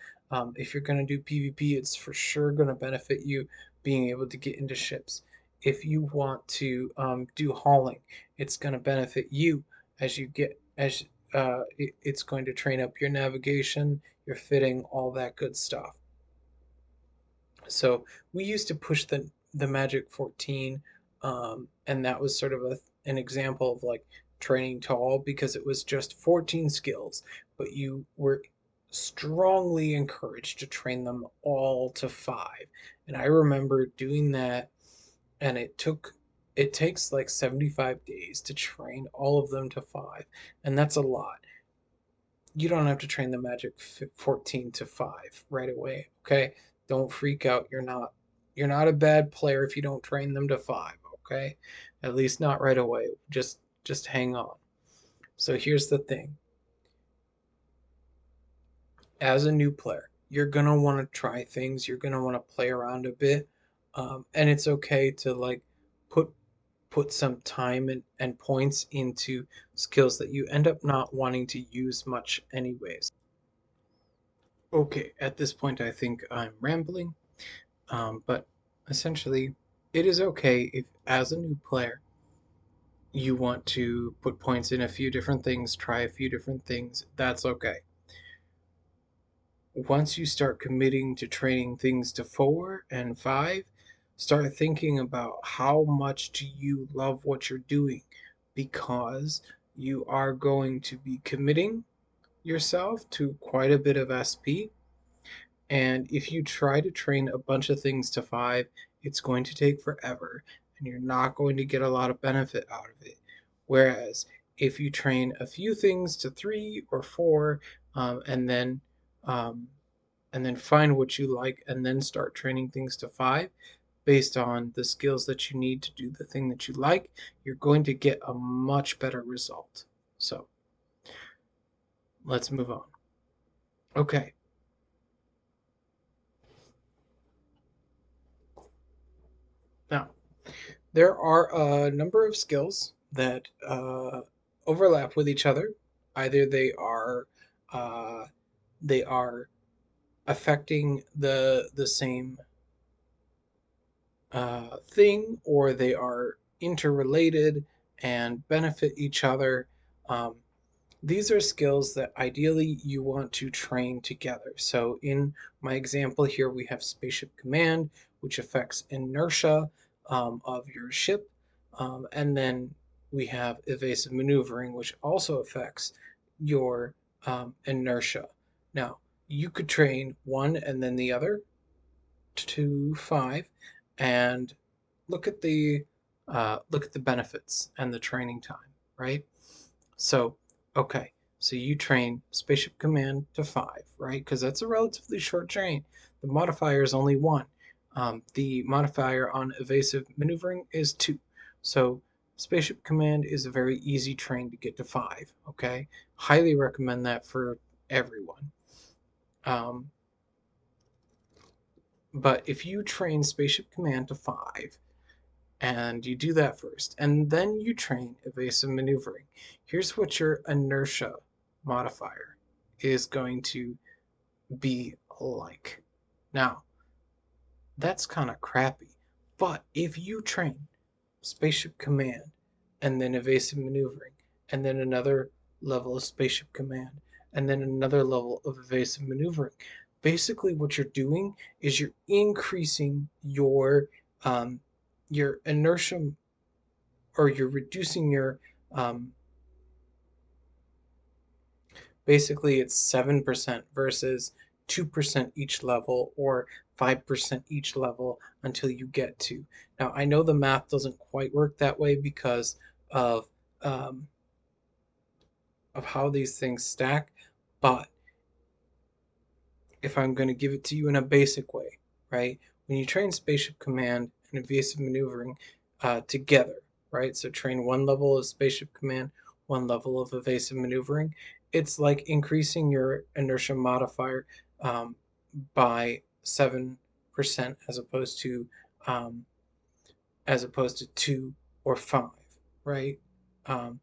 If you're going to do PvP, it's for sure going to benefit you being able to get into ships. If you want to do hauling, it's going to benefit you as you get as it's going to train up your navigation, your fitting, all that good stuff. So we used to push the Magic 14, and that was sort of an example of like training tall because it was just 14 skills, but you were strongly encouraged to train them all to 5. And I remember doing that, and it takes like 75 days to train all of them to 5, and that's a lot. You don't have to train the Magic 14 to 5 right away, okay? Don't freak out. You're not a bad player if you don't train them to 5, okay? At least not right away. Just hang on. So here's the thing. As a new player, you're going to want to try things. You're going to want to play around a bit. And it's okay to like put put some time and points into skills that you end up not wanting to use much anyways. Okay, at this point, I think I'm rambling, but essentially, it is okay if, as a new player, you want to put points in a few different things, try a few different things. That's okay. Once you start committing to training things to 4 and 5, start thinking about how much do you love what you're doing because you are going to be committing yourself to quite a bit of SP. And if you try to train a bunch of things to 5, it's going to take forever and you're not going to get a lot of benefit out of it. Whereas if you train a few things to 3 or 4, um, and then um, and then find what you like and then start training things to 5 based on the skills that you need to do the thing that you like, you're going to get a much better result. So let's move on. Okay. Now, there are a number of skills that overlap with each other. Either uh, they are affecting the same thing, or they are interrelated and benefit each other. Um, these are skills that ideally you want to train together. So in my example here, we have Spaceship Command, which affects inertia of your ship. And then we have Evasive Maneuvering, which also affects your inertia. Now, you could train one and then the other to 5 and look at the benefits and the training time, right? So, okay, so you train Spaceship Command to 5, right? Because that's a relatively short train. The modifier is only 1. The modifier on evasive maneuvering is 2. So, Spaceship Command is a very easy train to get to 5, okay? Highly recommend that for everyone. Um, but if you train Spaceship Command to 5, and you do that first, and then you train evasive maneuvering. Here's what your inertia modifier is going to be like. Now, that's kind of crappy, but if you train Spaceship Command and then evasive maneuvering, and then another level of Spaceship Command, and then another level of evasive maneuvering, basically what you're doing is you're increasing um, your inertia, or you're reducing your um, basically it's 7% versus 2% each level, or 5% each level until you get to. Now, I know the math doesn't quite work that way because of um, how these things stack, but if I'm going to give it to you in a basic way, right? When you train Spaceship Command and Evasive Maneuvering together, right? So train one level of Spaceship Command, one level of Evasive Maneuvering. It's like increasing your inertia modifier um, by 7% um, as opposed to 2 or 5, right? Um,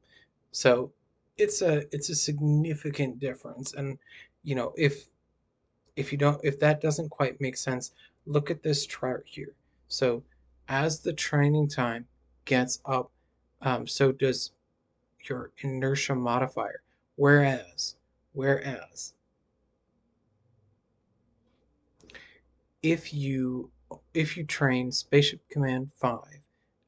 so it's a significant difference, and if that doesn't quite make sense, look at this chart here. So as the training time gets up, so does your inertia modifier. Whereas if you train Spaceship Command 5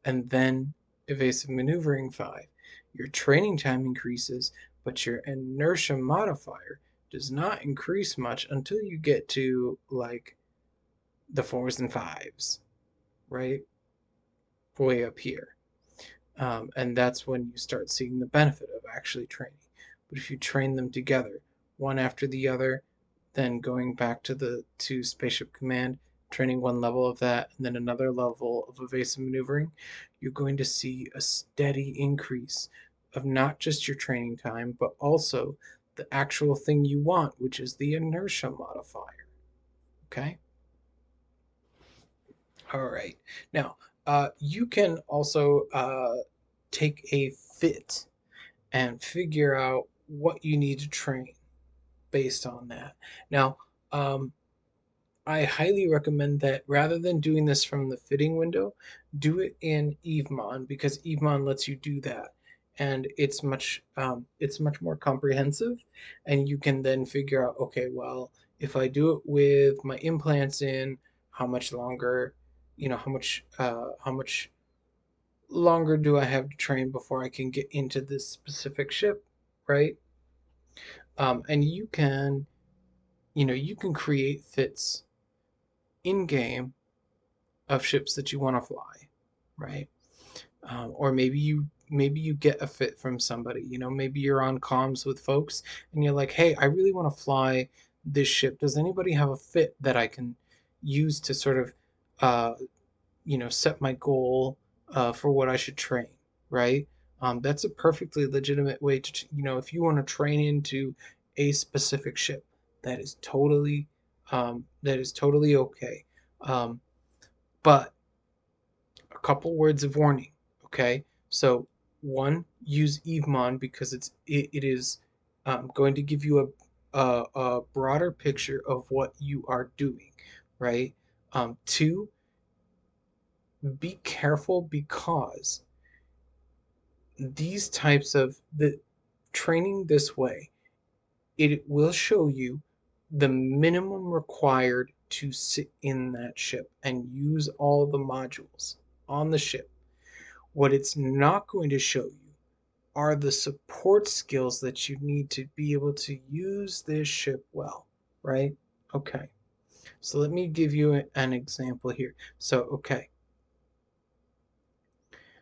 and then Evasive Maneuvering 5, your training time increases, but your inertia modifier does not increase much until you get to like the 4s and 5s, right? Way up here. And that's when you start seeing the benefit of actually training. But if you train them together, one after the other, then going back to Spaceship Command, training one level of that, and then another level of evasive maneuvering, you're going to see a steady increase of not just your training time, but also the actual thing you want, which is the inertia modifier. Okay? All right. Now, you can also take a fit and figure out what you need to train based on that. Now, um, I highly recommend that rather than doing this from the fitting window, do it in Evemon because Evemon lets you do that, and it's much more comprehensive, and you can then figure out, okay, well, if I do it with my implants in, how much longer, how much longer do I have to train before I can get into this specific ship, right? And you can create fits in game of ships that you want to fly, right? Or maybe you get a fit from somebody. Maybe you're on comms with folks and you're like, hey, I really want to fly this ship. Does anybody have a fit that I can use to sort of uh, set my goal for what I should train, right? That's a perfectly legitimate way to, if you want to train into a specific ship, that is totally okay. Um, but a couple words of warning, okay? So one, use Evemon because it is going to give you a broader picture of what you are doing, right? Two, be careful because these types of the training this way, it will show you the minimum required to sit in that ship and use all the modules on the ship. What it's not going to show you are the support skills that you need to be able to use this ship well, right? Okay. So let me give you an example here. So, okay.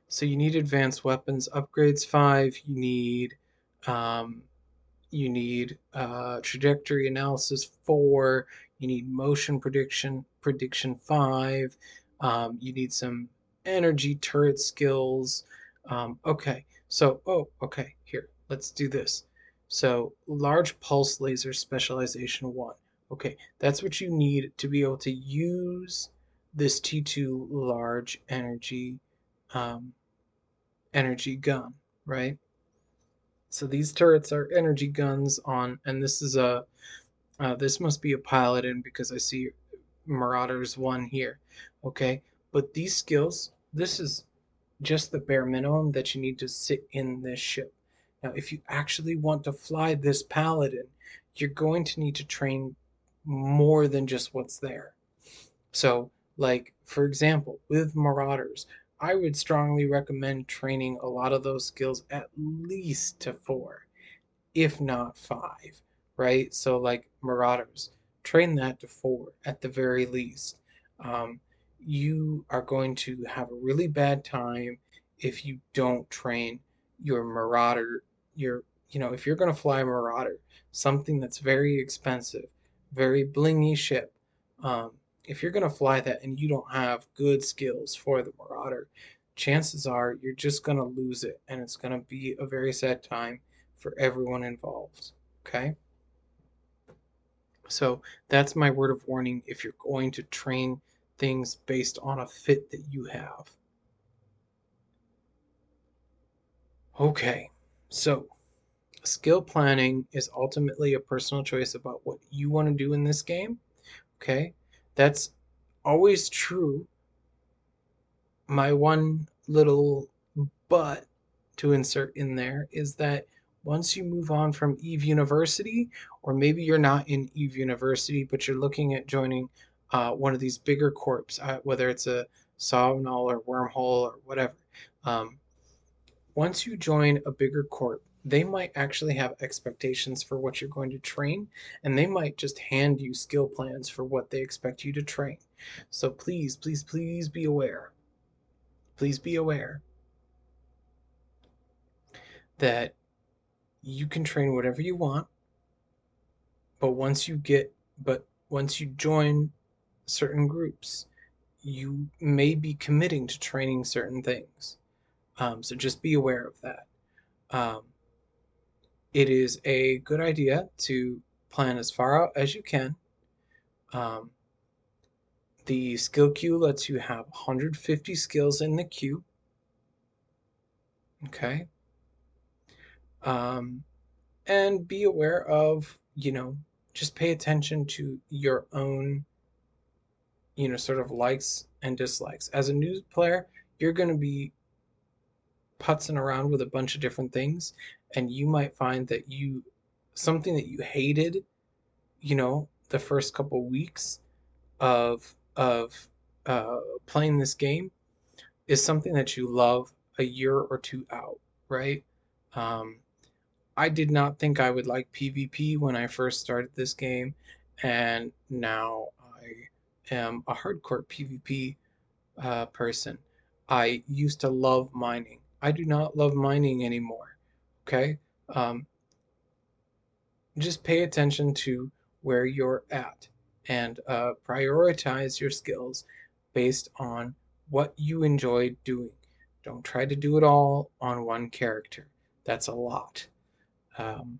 So you need advanced weapons upgrades 5. Um, you need trajectory analysis 4. You need motion prediction 5. You need some energy turret skills. Okay, so okay, here, let's do this. So large pulse laser specialization 1. Okay, that's what you need to be able to use this T2 large um, energy gun, right? So these turrets are energy guns on, and this must be a pilot in because I see Marauders 1 here. Okay, but these skills, this is just the bare minimum that you need to sit in this ship. Now, if you actually want to fly this paladin, you're going to need to train more than just what's there. So, like, for example, with Marauders, I would strongly recommend training a lot of those skills at least to 4, if not 5, right? So, like, Marauders, train that to 4 at the very least. Um, you are going to have a really bad time if you don't train your Marauder, if you're going to fly a Marauder, something that's very expensive, very blingy ship, um, if you're going to fly that and you don't have good skills for the Marauder, chances are you're just going to lose it and it's going to be a very sad time for everyone involved. Okay? So that's my word of warning if you're going to train things based on a fit that you have. Okay, so skill planning is ultimately a personal choice about what you want to do in this game. Okay, that's always true. My one little but to insert in there is that once you move on from Eve University, or maybe you're not in Eve University, but you're looking at joining one of these bigger corps, whether it's a Sawnull or Wormhole or whatever. Um, Once you join a bigger corp, they might actually have expectations for what you're going to train, and they might just hand you skill plans for what they expect you to train. So please, please, please be aware. Please be aware that you can train whatever you want, but once you join certain groups, you may be committing to training certain things. So just be aware of that. Um, it is a good idea to plan as far out as you can. Um, the skill queue lets you have 150 skills in the queue. Okay. Um, and be aware of, just pay attention to your own, sort of likes and dislikes. As a new player, you're going to be putzing around with a bunch of different things, and you might find that something that you hated, the first couple weeks of playing this game is something that you love a year or two out, right? Um, I did not think I would like PvP when I first started this game, and now I am a hardcore PvP person. I used to love mining. I do not love mining anymore. Okay? Um, just pay attention to where you're at and prioritize your skills based on what you enjoy doing. Don't try to do it all on one character. That's a lot. Um,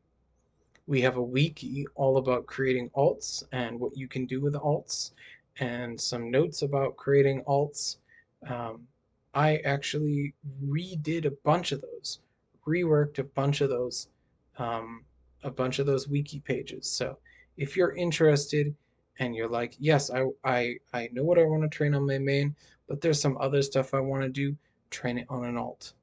we have a wiki all about creating alts and what you can do with alts, and some notes about creating alts. Um, I actually redid a bunch of those, reworked um, a bunch of those wiki pages. So if you're interested and you're like, yes, I know what I want to train on my main, but there's some other stuff I want to do, train it on an alt.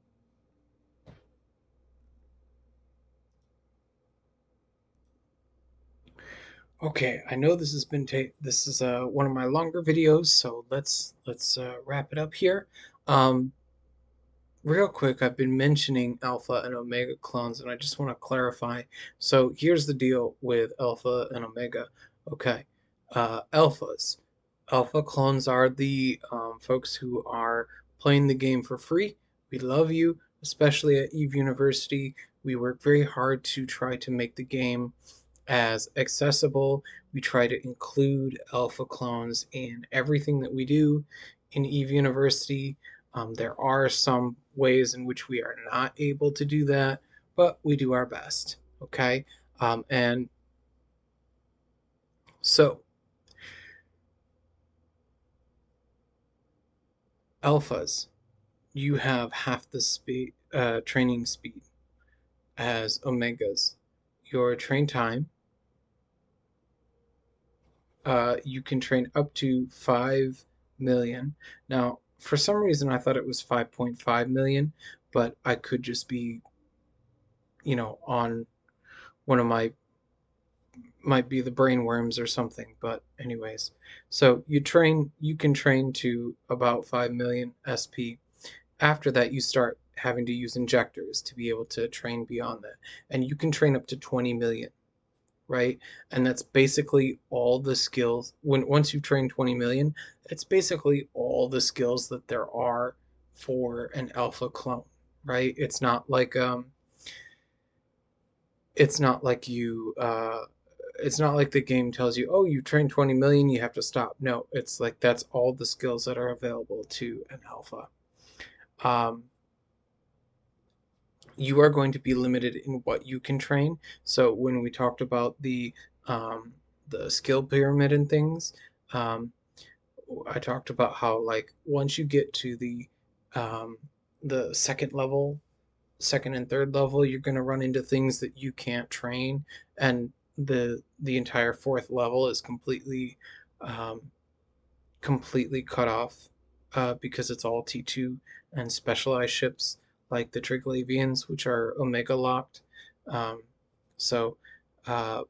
Okay, I know this is one of my longer videos, so let's wrap it up here. Um, Real quick, I've been mentioning alpha and omega clones, and I just want to clarify. So here's the deal with alpha and omega. Okay, alphas. Alpha clones are the folks who are playing the game for free. We love you, especially at Eve University. We work very hard to try to make the game as accessible. We try to include alpha clones in everything that we do in Eve University. There are some ways in which we are not able to do that, but we do our best. Okay. And so, alphas, you have half the speed, training speed as omegas. Your train time, you can train up to 5 million. Now, for some reason, I thought it was 5.5 million, but I could just be, on one of my might be the brainworms or something. But anyways, so you can train to about 5 million SP. After that, you start having to use injectors to be able to train beyond that, and you can train up to 20 million. right? And that's basically all the skills. Once you've trained 20 million, it's basically all the skills that there are for an alpha clone, right? It's not like it's not like the game tells you, oh, you trained 20 million, you have to stop. No, it's like that's all the skills that are available to an alpha. Um, you are going to be limited in what you can train. So when we talked about um, the skill pyramid and things, um, I talked about how like once you get to um, the second and third level, you're going to run into things that you can't train, and the entire fourth level is um, completely cut off because it's all T2 and specialized ships like the Triglavians, which are Omega locked. Um, so, uh,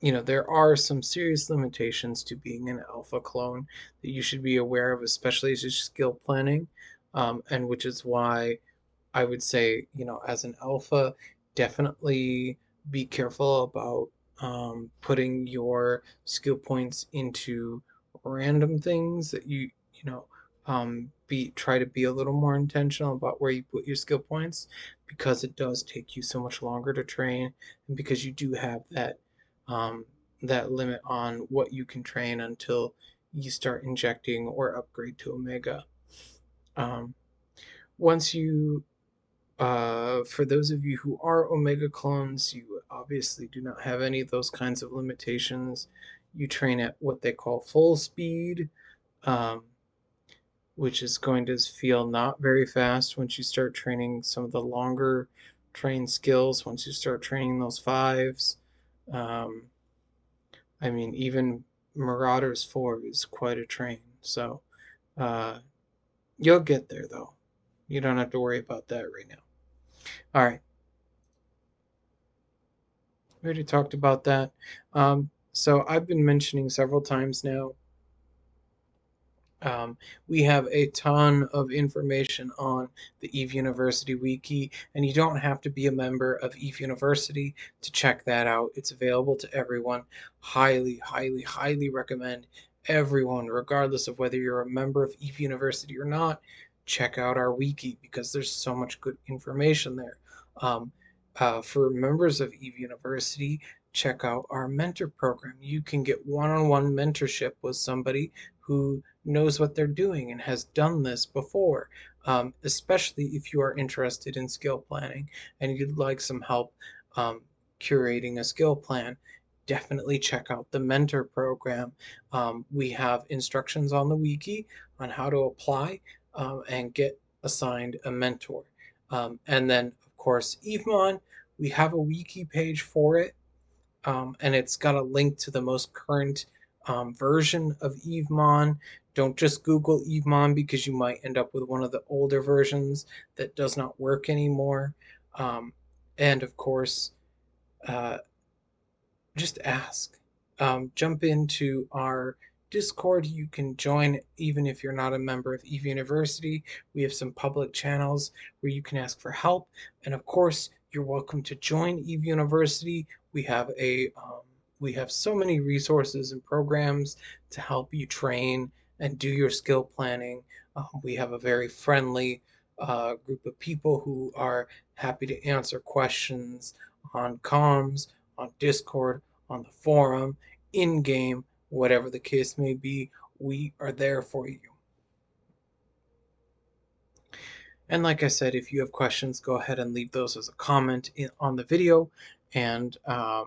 there are some serious limitations to being an alpha clone that you should be aware of, especially as you're skill planning, and which is why I would say, as an alpha, definitely be careful about putting your skill points into random things that be try to be a little more intentional about where you put your skill points because it does take you so much longer to train and because you do have um, that limit on what you can train until you start injecting or upgrade to Omega. Um, once you For those of you who are Omega clones, you obviously do not have any of those kinds of limitations. You train at what they call full speed, um, which is going to feel not very fast once you start training some of the longer train skills, once you start training those fives. Um, I mean, even Marauders 4 is quite a train, so uh, you'll get there though. You don't have to worry about that right now. All right. We already talked about that. So I've been mentioning several times now. Um, we have a ton of information on the Eve University Wiki, and you don't have to be a member of Eve University to check that out. It's available to everyone. Highly, highly, highly recommend everyone, regardless of whether you're a member of Eve University or not, check out our wiki because there's so much good information there. Um, for members of Eve University, check out our mentor program. You can get one-on-one mentorship with somebody who knows what they're doing and has done this before, especially if you are interested in skill planning and you'd like some help um, curating a skill plan. Definitely check out the mentor program. We have instructions on the wiki on how to apply and get assigned a mentor. And then, of course, EveMon, we have a wiki page for it, and it's got a link to the most current version of EveMon. Don't just Google EveMon because you might end up with one of the older versions that does not work anymore. Um, and of course, uh, just ask. Jump into our Discord. You can join even if you're not a member of Eve University. We have some public channels where you can ask for help. And of course, you're welcome to join Eve University. We have so many resources and programs to help you train and do your skill planning. We have a very friendly group of people who are happy to answer questions on comms, on Discord, on the forum, in game, whatever the case may be, we are there for you. And like I said, if you have questions, go ahead and leave those as a comment on the video. And I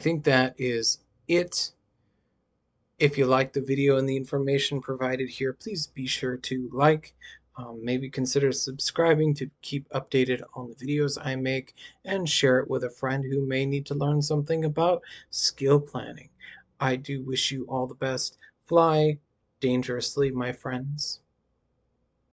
think that is it. If you like the video and the information provided here, please be sure to like, maybe consider subscribing to keep updated on the videos I make, and share it with a friend who may need to learn something about skill planning. I do wish you all the best. Fly dangerously, my friends.